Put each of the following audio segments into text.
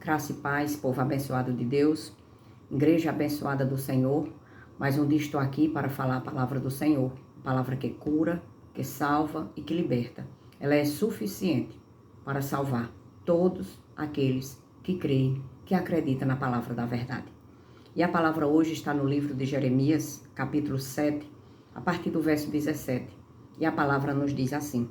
Graça e paz, povo abençoado de Deus, igreja abençoada do Senhor. Mais um dia estou aqui para falar a palavra do Senhor, palavra que cura, que salva e que liberta. Ela é suficiente para salvar todos aqueles que creem, que acreditam na palavra da verdade. E a palavra hoje está no livro de Jeremias, capítulo 7, a partir do verso 17. E a palavra nos diz assim: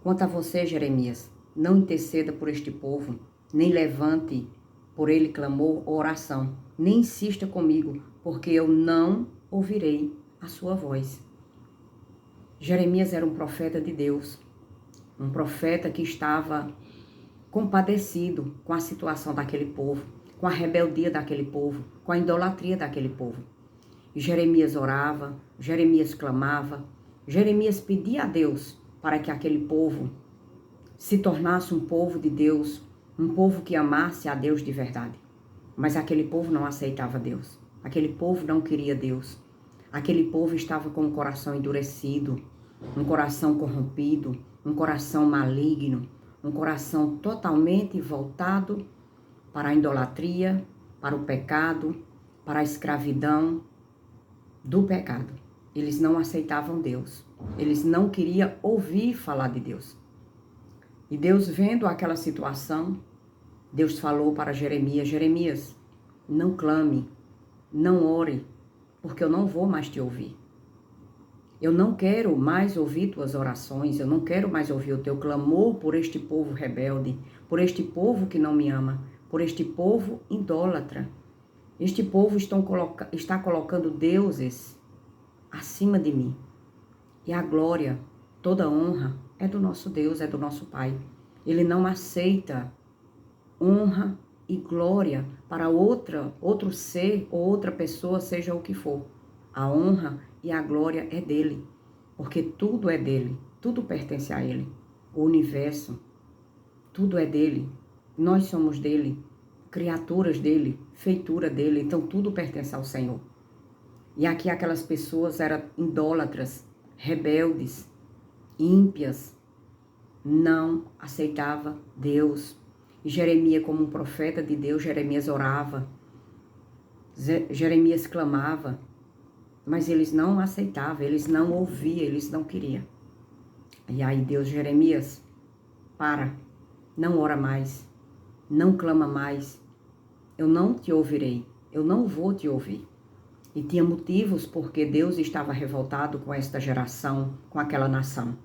Quanto a você, Jeremias, não interceda por este povo, nem levante por ele clamor ou oração, nem insista comigo, porque eu não ouvirei a sua voz. Jeremias era um profeta de Deus, um profeta que estava compadecido com a situação daquele povo, com a rebeldia daquele povo, com a idolatria daquele povo. E Jeremias orava, Jeremias clamava, Jeremias pedia a Deus para que aquele povo se tornasse um povo de Deus, um povo que amasse a Deus de verdade. Mas aquele povo não aceitava Deus. Aquele povo não queria Deus. Aquele povo estava com o coração endurecido, um coração corrompido, um coração maligno, um coração totalmente voltado para a idolatria, para o pecado, para a escravidão do pecado. Eles não aceitavam Deus. Eles não queriam ouvir falar de Deus. E Deus, vendo aquela situação, Deus falou para Jeremias: Jeremias, não clame, não ore, porque eu não vou mais te ouvir. Eu não quero mais ouvir tuas orações, eu não quero mais ouvir o teu clamor por este povo rebelde, por este povo que não me ama, por este povo idólatra. Este povo está colocando deuses acima de mim. E a glória, toda a honra é do nosso Deus, é do nosso Pai. Ele não aceita honra e glória para outro ser ou outra pessoa, seja o que for. A honra e a glória é dele, porque tudo é dele, tudo pertence a ele. O universo, tudo é dele. Nós somos dele, criaturas dele, feitura dele, então tudo pertence ao Senhor. E aqui aquelas pessoas eram idólatras, rebeldes, ímpias, não aceitava Deus. E Jeremias, como um profeta de Deus, Jeremias orava, Jeremias clamava, mas eles não aceitavam, eles não ouviam, eles não queriam. E aí Deus: Jeremias, para, não ora mais, não clama mais, eu não te ouvirei, eu não vou te ouvir. E tinha motivos porque Deus estava revoltado com esta geração, com aquela nação.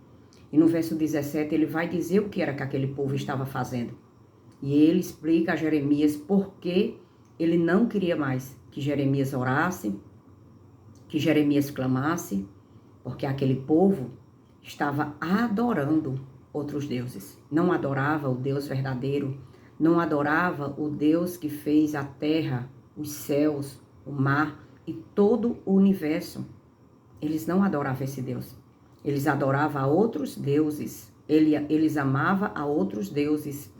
E no verso 17 ele vai dizer o que era que aquele povo estava fazendo. E ele explica a Jeremias por que ele não queria mais que Jeremias orasse, que Jeremias clamasse, porque aquele povo estava adorando outros deuses. Não adorava o Deus verdadeiro, não adorava o Deus que fez a terra, os céus, o mar e todo o universo. Eles não adoravam esse Deus. Eles adoravam a outros deuses. Eles amavam a outros deuses.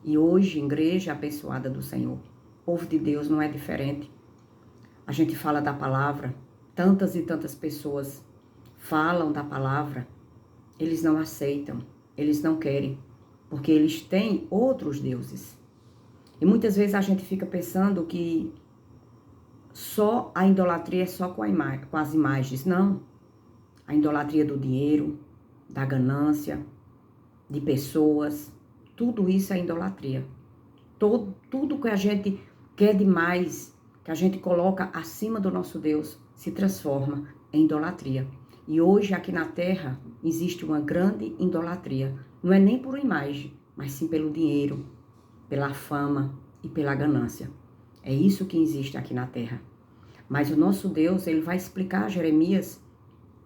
E hoje, igreja abençoada do Senhor, o povo de Deus não é diferente. A gente fala da palavra, tantas e tantas pessoas falam da palavra, eles não aceitam, eles não querem, porque eles têm outros deuses. E muitas vezes a gente fica pensando que só a idolatria é só com as imagens. Não. A idolatria do dinheiro, da ganância, de pessoas, tudo isso é idolatria. Tudo que a gente quer demais, que a gente coloca acima do nosso Deus, se transforma em idolatria. E hoje aqui na terra existe uma grande idolatria. Não é nem por imagem, mas sim pelo dinheiro, pela fama e pela ganância. É isso que existe aqui na terra. Mas o nosso Deus, ele vai explicar a Jeremias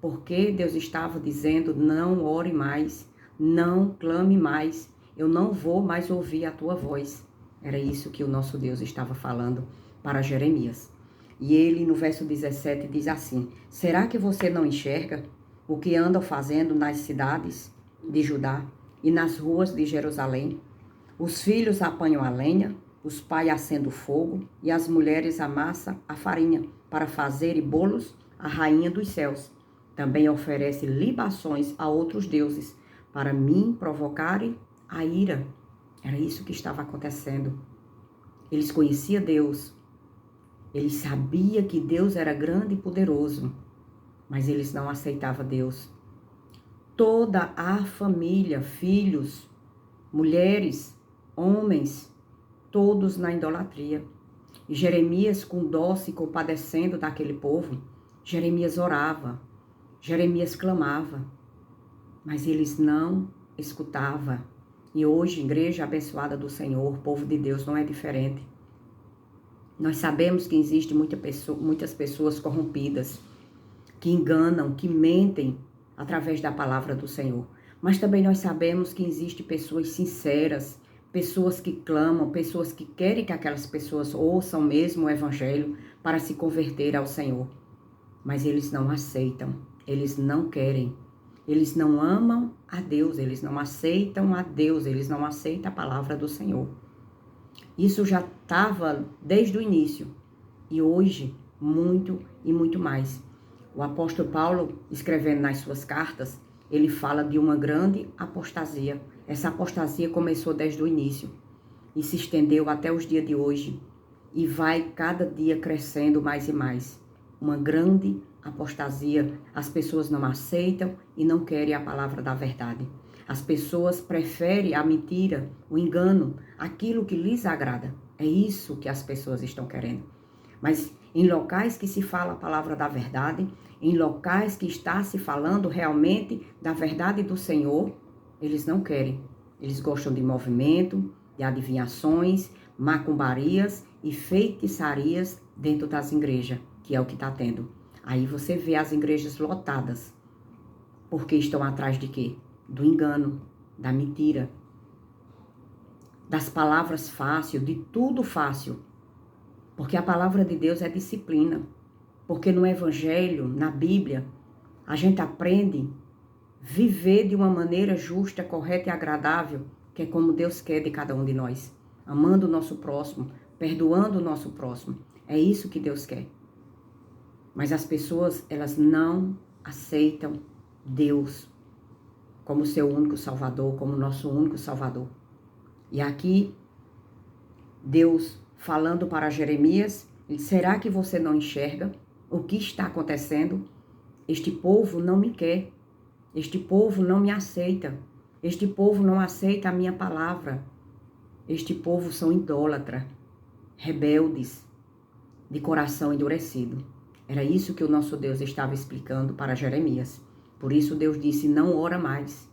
porque Deus estava dizendo: não ore mais, não clame mais, eu não vou mais ouvir a tua voz. Era isso que o nosso Deus estava falando para Jeremias. E ele, no verso 17, diz assim: será que você não enxerga o que andam fazendo nas cidades de Judá e nas ruas de Jerusalém? Os filhos apanham a lenha, os pais acendem o fogo e as mulheres amassam a farinha para fazerem bolos à rainha dos céus. Também oferece libações a outros deuses para me provocarem a ira. Era isso que estava acontecendo. Eles conheciam Deus. Eles sabiam que Deus era grande e poderoso, mas eles não aceitavam Deus. Toda a família, filhos, mulheres, homens, todos na idolatria. E Jeremias, com dó, se compadecendo daquele povo, Jeremias orava, Jeremias clamava, mas eles não escutavam. E hoje, igreja abençoada do Senhor, povo de Deus, não é diferente. Nós sabemos que existem muitas pessoas corrompidas, que enganam, que mentem através da palavra do Senhor. Mas também nós sabemos que existem pessoas sinceras, pessoas que clamam, pessoas que querem que aquelas pessoas ouçam mesmo o Evangelho para se converter ao Senhor. Mas eles não aceitam, eles não querem, eles não amam a Deus, eles não aceitam a Deus, eles não aceitam a palavra do Senhor. Isso já estava desde o início e hoje muito e muito mais. O apóstolo Paulo, escrevendo nas suas cartas, ele fala de uma grande apostasia. Essa apostasia começou desde o início e se estendeu até os dias de hoje e vai cada dia crescendo mais e mais. Uma grande apostasia. As pessoas não aceitam e não querem a palavra da verdade. As pessoas preferem a mentira, o engano, aquilo que lhes agrada. É isso que as pessoas estão querendo. Mas em locais que se fala a palavra da verdade, em locais que está se falando realmente da verdade do Senhor, eles não querem. Eles gostam de movimento, de adivinhações, macumbarias e feitiçarias dentro das igrejas, que é o que está tendo. Aí você vê as igrejas lotadas, porque estão atrás de quê? Do engano, da mentira, das palavras fáceis, de tudo fácil. Porque a palavra de Deus é disciplina. Porque no Evangelho, na Bíblia, a gente aprende a viver de uma maneira justa, correta e agradável, que é como Deus quer de cada um de nós. Amando o nosso próximo, perdoando o nosso próximo. É isso que Deus quer. Mas as pessoas, elas não aceitam Deus como seu único Salvador, como nosso único Salvador. E aqui, Deus falando para Jeremias, será que você não enxerga o que está acontecendo? Este povo não me quer, este povo não me aceita, este povo não aceita a minha palavra, este povo são idólatras, rebeldes, de coração endurecido. Era isso que o nosso Deus estava explicando para Jeremias. Por isso Deus disse, não ora mais,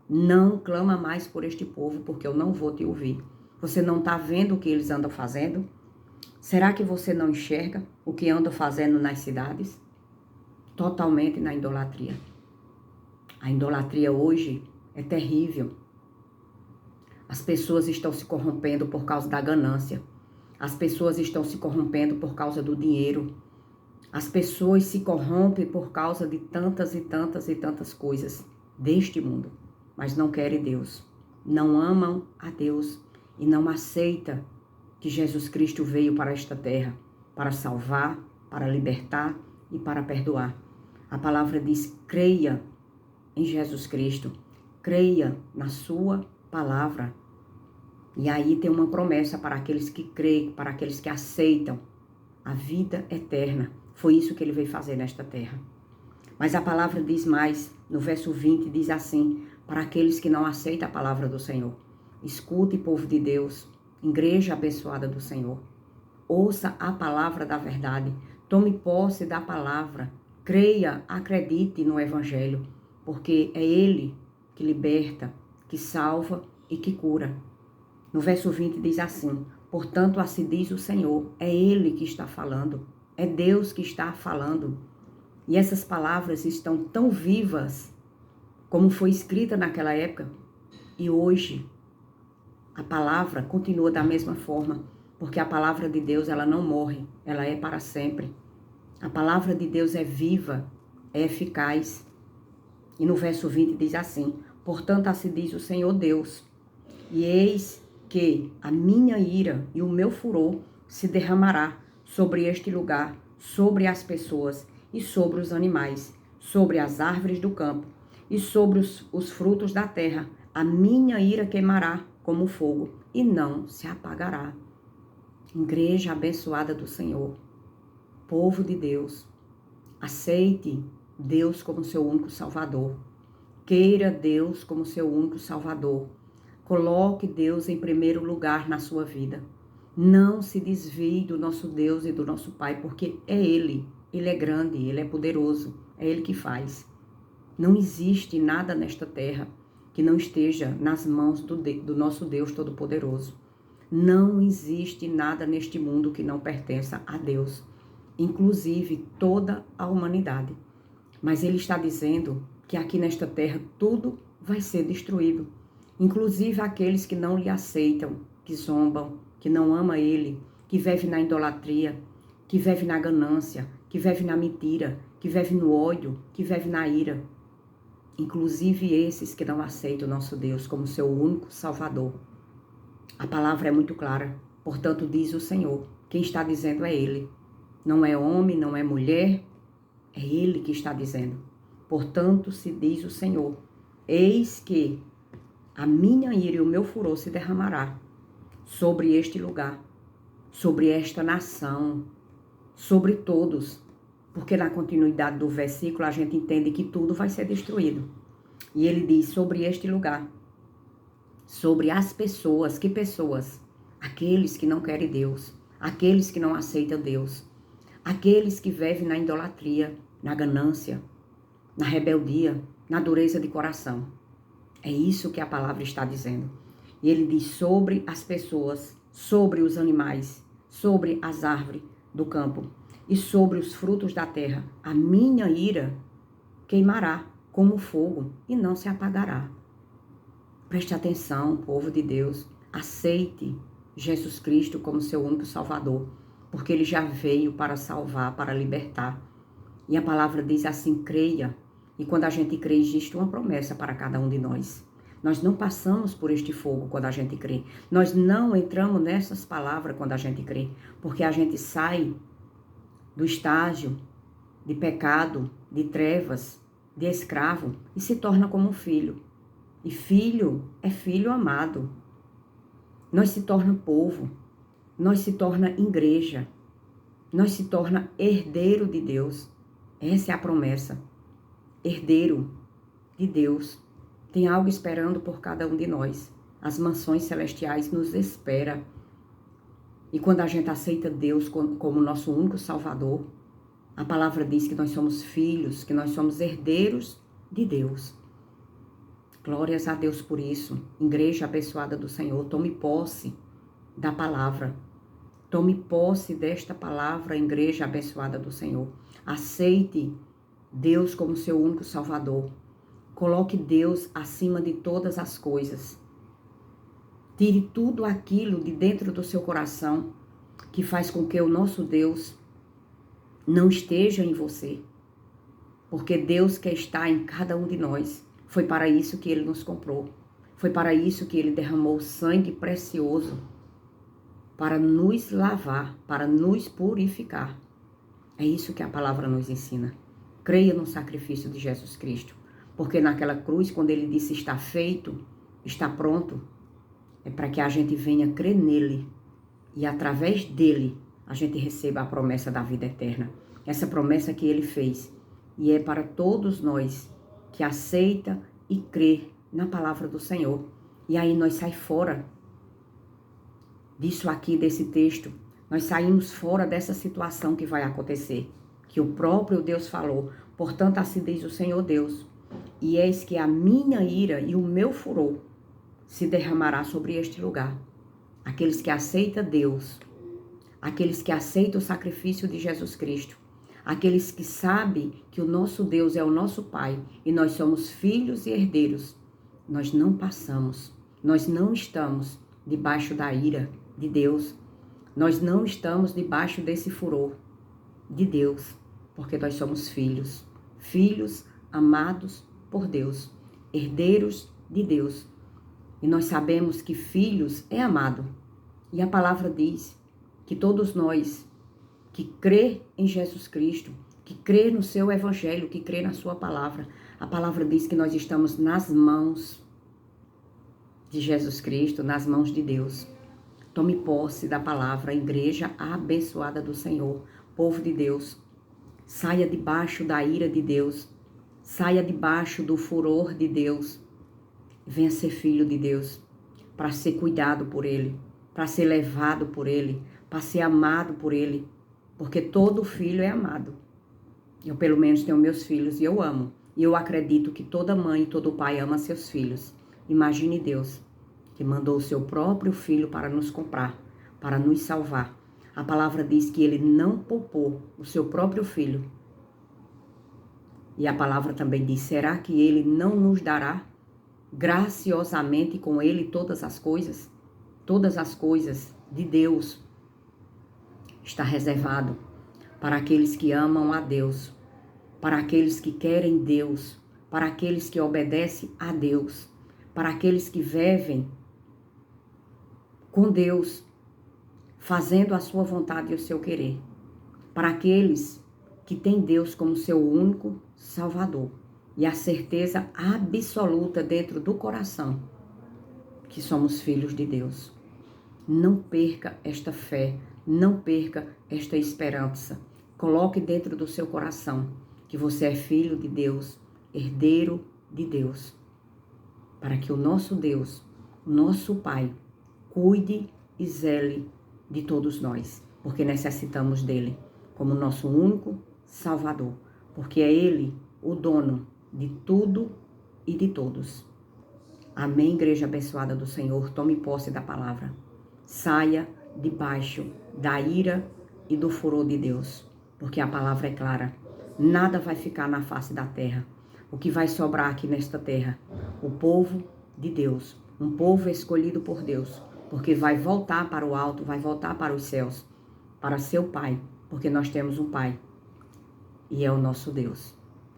não clama mais por este povo, porque eu não vou te ouvir. Você não está vendo o que eles andam fazendo? Será que você não enxerga o que andam fazendo nas cidades? Totalmente na idolatria. A idolatria hoje é terrível. As pessoas estão se corrompendo por causa da ganância. As pessoas estão se corrompendo por causa do dinheiro. As pessoas se corrompem por causa de tantas e tantas e tantas coisas deste mundo, mas não querem Deus, não amam a Deus e não aceitam que Jesus Cristo veio para esta terra para salvar, para libertar e para perdoar. A palavra diz, creia em Jesus Cristo, creia na sua palavra. E aí tem uma promessa para aqueles que creem, para aqueles que aceitam a vida eterna. Foi isso que ele veio fazer nesta terra. Mas a palavra diz mais, no verso 20, diz assim, para aqueles que não aceitam a palavra do Senhor. Escute, povo de Deus, igreja abençoada do Senhor. Ouça a palavra da verdade, tome posse da palavra, creia, acredite no Evangelho, porque é Ele que liberta, que salva e que cura. No verso 20 diz assim, portanto, assim diz o Senhor, é Ele que está falando. É Deus que está falando. E essas palavras estão tão vivas como foi escrita naquela época. E hoje a palavra continua da mesma forma. Porque a palavra de Deus, ela não morre. Ela é para sempre. A palavra de Deus é viva, é eficaz. E no verso 20 diz assim, portanto, assim diz o Senhor Deus. E eis que a minha ira e o meu furor se derramará sobre este lugar, sobre as pessoas e sobre os animais, sobre as árvores do campo e sobre os frutos da terra. A minha ira queimará como fogo e não se apagará. Igreja abençoada do Senhor, povo de Deus, aceite Deus como seu único Salvador. Queira Deus como seu único Salvador. Coloque Deus em primeiro lugar na sua vida. Não se desvie do nosso Deus e do nosso Pai, porque é Ele. Ele é grande, Ele é poderoso, é Ele que faz. Não existe nada nesta terra que não esteja nas mãos do nosso Deus Todo-Poderoso. Não existe nada neste mundo que não pertença a Deus, inclusive toda a humanidade. Mas Ele está dizendo que aqui nesta terra tudo vai ser destruído, inclusive aqueles que não lhe aceitam, que zombam, que não amam Ele, que vivem na idolatria, que vivem na ganância, que vivem na mentira, que vivem no ódio, que vivem na ira. Inclusive esses que não aceitam o nosso Deus como seu único Salvador. A palavra é muito clara, portanto diz o Senhor, quem está dizendo é Ele. Não é homem, não é mulher, é Ele que está dizendo. Portanto, se diz o Senhor, eis que a minha ira e o meu furor se derramará sobre este lugar, sobre esta nação, sobre todos. Porque na continuidade do versículo a gente entende que tudo vai ser destruído. E ele diz sobre este lugar, sobre as pessoas. Que pessoas? Aqueles que não querem Deus, aqueles que não aceitam Deus, aqueles que vivem na idolatria, na ganância, na rebeldia, na dureza de coração. É isso que a palavra está dizendo. E ele diz sobre as pessoas, sobre os animais, sobre as árvores do campo e sobre os frutos da terra. A minha ira queimará como fogo e não se apagará. Preste atenção, povo de Deus. Aceite Jesus Cristo como seu único Salvador, porque Ele já veio para salvar, para libertar. E a palavra diz assim, creia. E quando a gente crê, existe uma promessa para cada um de nós. Nós não passamos por este fogo quando a gente crê. Nós não entramos nessas palavras quando a gente crê, porque a gente sai do estágio de pecado, de trevas, de escravo e se torna como um filho. E filho é filho amado. Nós se torna povo, nós se torna igreja, nós se torna herdeiro de Deus. Essa é a promessa. Herdeiro de Deus. Tem algo esperando por cada um de nós. As mansões celestiais nos esperam. E quando a gente aceita Deus como nosso único Salvador, a palavra diz que nós somos filhos, que nós somos herdeiros de Deus. Glórias a Deus por isso. Igreja abençoada do Senhor, tome posse da palavra. Tome posse desta palavra, igreja abençoada do Senhor. Aceite Deus como seu único Salvador. Coloque Deus acima de todas as coisas. Tire tudo aquilo de dentro do seu coração que faz com que o nosso Deus não esteja em você. Porque Deus quer estar em cada um de nós. Foi para isso que Ele nos comprou. Foi para isso que Ele derramou sangue precioso. Para nos lavar, para nos purificar. É isso que a palavra nos ensina. Creia no sacrifício de Jesus Cristo. Porque naquela cruz, quando Ele disse está feito, está pronto, é para que a gente venha crer nele. E através dele, a gente receba a promessa da vida eterna. Essa promessa que Ele fez. E é para todos nós que aceita e crê na palavra do Senhor. E aí nós saímos fora disso aqui, desse texto. Nós saímos fora dessa situação que vai acontecer. Que o próprio Deus falou. Portanto, assim diz o Senhor Deus. E eis que a minha ira e o meu furor se derramará sobre este lugar. Aqueles que aceitam Deus. Aqueles que aceitam o sacrifício de Jesus Cristo. Aqueles que sabem que o nosso Deus é o nosso Pai e nós somos filhos e herdeiros. Nós não passamos, nós não estamos debaixo da ira de Deus. Nós não estamos debaixo desse furor de Deus, porque nós somos filhos. Filhos amados por Deus, herdeiros de Deus. E nós sabemos que filhos é amado. E a palavra diz que todos nós que crê em Jesus Cristo, que crê no seu evangelho, que crê na sua palavra. A palavra diz que nós estamos nas mãos de Jesus Cristo, nas mãos de Deus. Tome posse da palavra, igreja abençoada do Senhor, povo de Deus. Saia debaixo da ira de Deus, saia debaixo do furor de Deus. Venha ser filho de Deus, para ser cuidado por Ele, para ser levado por Ele, para ser amado por Ele, porque todo filho é amado. Eu pelo menos tenho meus filhos e eu amo. E eu acredito que toda mãe e todo pai ama seus filhos. Imagine Deus, que mandou o seu próprio filho para nos comprar, para nos salvar. A palavra diz que ele não poupou o seu próprio filho. E a palavra também diz, será que ele não nos dará graciosamente com ele todas as coisas? Todas as coisas de Deus está reservado para aqueles que amam a Deus, para aqueles que querem Deus, para aqueles que obedecem a Deus, para aqueles que vivem com Deus, fazendo a sua vontade e o seu querer, para aqueles que têm Deus como seu único Salvador e a certeza absoluta dentro do coração que somos filhos de Deus. Não perca esta fé, não perca esta esperança. Coloque dentro do seu coração que você é filho de Deus, herdeiro de Deus, para que o nosso Deus, nosso Pai, cuide e zele de todos nós, porque necessitamos dele como nosso único Salvador, porque é Ele o dono de tudo e de todos. Amém, igreja abençoada do Senhor, tome posse da palavra. Saia debaixo da ira e do furor de Deus, porque a palavra é clara. Nada vai ficar na face da terra. O que vai sobrar aqui nesta terra? O povo de Deus, um povo escolhido por Deus, porque vai voltar para o alto, vai voltar para os céus, para seu Pai, porque nós temos um Pai e é o nosso Deus.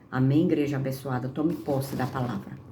Amém, igreja abençoada, tome posse da palavra.